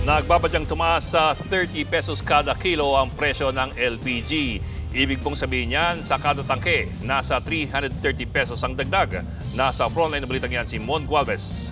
Nagbabadyang tumaas sa 30 pesos kada kilo ang presyo ng LPG. Ibig pong sabihin yan, sa kada tangke, nasa 330 pesos ang dagdag. Nasa frontline na balitang yan si Mon Gualvez.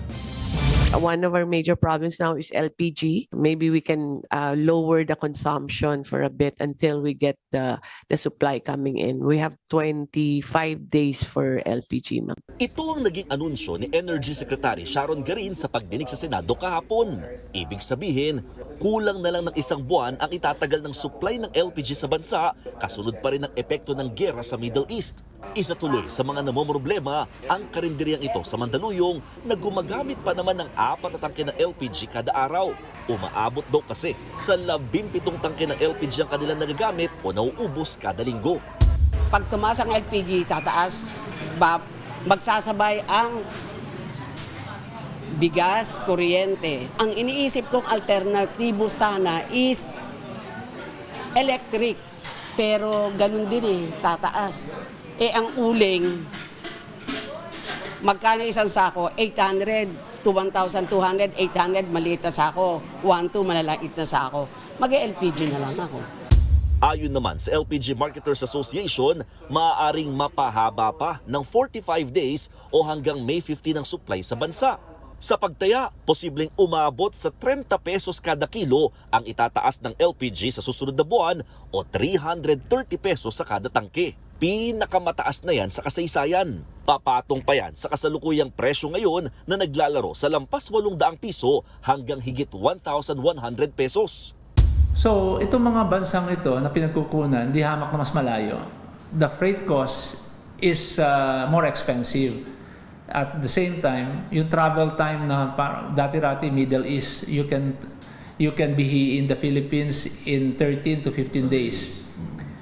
One of our major problems now is LPG. Maybe we can lower the consumption for a bit until we get the supply coming in. We have 25 days for LPG, ma'am. Ito ang naging anunsyo ni Energy Secretary Sharon Garin sa pagdinig sa Senado kahapon. Ibig sabihin, kulang na lang ng isang buwan ang itatagal ng supply ng LPG sa bansa, kasunod pa rin ang epekto ng giyera sa Middle East. Isa tuloy sa mga namomroblema ang karinderyang ito sa Mandaluyong na gumagamit pa naman ng 4 na tangke ng LPG kada araw. Umaabot daw kasi sa 17 tangke ng LPG ang kanilang nagagamit o nauubos kada linggo. Pag tumaas ang LPG, tataas, magsasabay ang bigas, kuryente. Ang iniisip kong alternatibo sana is electric. Pero ganun din tataas. Ang uling, magkano isang sako? 800 to 1,200, 800 maliit na sako, 1,200 malalait na sako. Mag-LPG na lang ako. Ayon naman sa LPG Marketers Association, maaaring mapahaba pa ng 45 days o hanggang May 15 ang supply sa bansa. Sa pagtaya, posibleng umabot sa 30 pesos kada kilo ang itataas ng LPG sa susunod na buwan o 330 pesos sa kada tangke. Pinakamataas na yan sa kasaysayan. Papatong pa yan sa kasalukuyang presyo ngayon na naglalaro sa lampas 800 piso hanggang higit 1,100 pesos. So, itong mga bansang ito na pinagkukunan, di hamak na mas malayo. The freight cost is more expensive. At the same time, yung travel time na dati-rati Middle East, you can be in the Philippines in 13 to 15 days.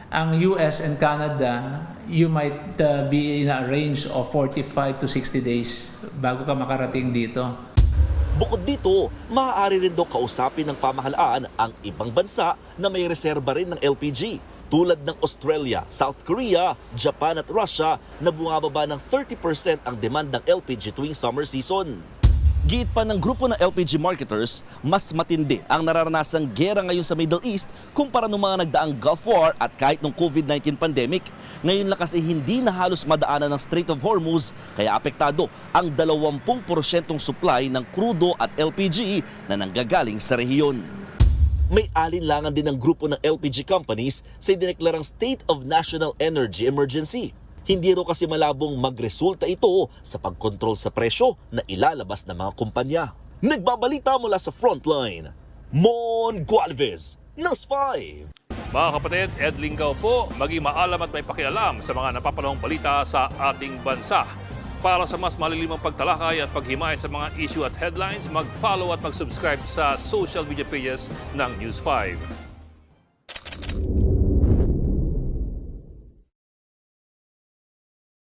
Ang US and Canada, you might be in a range of 45 to 60 days bago ka makarating dito. Bukod dito, maaari rin daw kausapin ng pamahalaan ang ibang bansa na may reserba rin ng LPG tulad ng Australia, South Korea, Japan at Russia na bumababa ng 30% ang demand ng LPG tuwing summer season. Giit pa ng grupo ng LPG marketers, mas matindi ang nararanasang giyera ngayon sa Middle East kumpara noong mga nagdaang Gulf War at kahit nung COVID-19 pandemic. Ngayon lang kasi hindi na halos madaanan ng Strait of Hormuz kaya apektado ang 20% supply ng krudo at LPG na nanggagaling sa rehiyon. May alinlangan din ng grupo ng LPG companies sa idineklarang State of National Energy Emergency. Hindi ro kasi malabong magresulta ito sa pagkontrol sa presyo na ilalabas ng mga kumpanya. Nagbabalita mula sa Frontline, Mon Gualvez, News 5. Mga kapatid, Ed Lingaw po, maging maalam at may pakialam sa mga napapanahong balita sa ating bansa. Para sa mas malilimang pagtalakay at paghimay sa mga issue at headlines, mag-follow at mag-subscribe sa social media pages ng News 5.